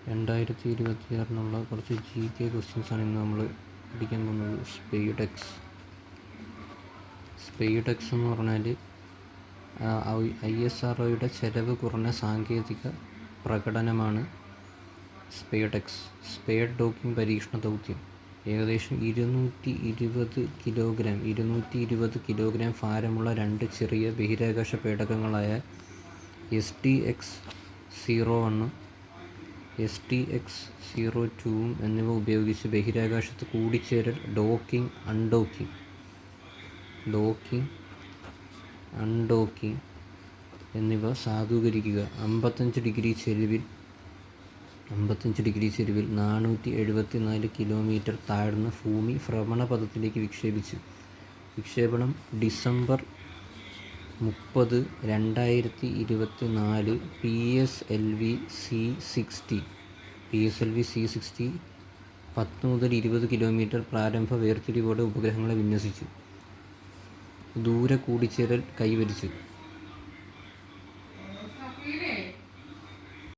2026 കുറച്ച് GK ക്വസ്റ്റ്യൻസാണ് ഇന്ന് നമ്മൾ പഠിക്കാൻ പോകുന്നത്. സ്പെയ്ഡെക്സ് എന്ന് പറഞ്ഞാൽ ISROയുടെ ചെലവ് കുറഞ്ഞ സാങ്കേതിക പ്രകടനമാണ് സ്പെയ്ഡ് ഡോക്കിംഗ് പരീക്ഷണ ദൗത്യം. ഏകദേശം 220 കിലോഗ്രാം ഭാരമുള്ള രണ്ട് ചെറിയ ബഹിരാകാശ പേടകങ്ങളായ STX-01 STX-02 എന്നിവ ഉപയോഗിച്ച് ബഹിരാകാശത്ത് കൂടിച്ചേരൽ, ഡോക്കിംഗ്, അൺഡോക്കിംഗ് എന്നിവ സാധൂകരിക്കുക. 55 ഡിഗ്രി ചെരിവിൽ 474 കിലോമീറ്റർ താഴ്ന്ന ഭൂമി ഭ്രമണപഥത്തിലേക്ക് വിക്ഷേപിച്ചു. വിക്ഷേപണം ഡിസംബർ 30, 2024 PSLV C-60 10 മുതൽ 20 കിലോമീറ്റർ പ്രാരംഭ വേർതിരിവോടെ ഉപഗ്രഹങ്ങളെ വിന്യസിച്ചു. ദൂര കൂടിച്ചേരൽ കൈവരിച്ചു.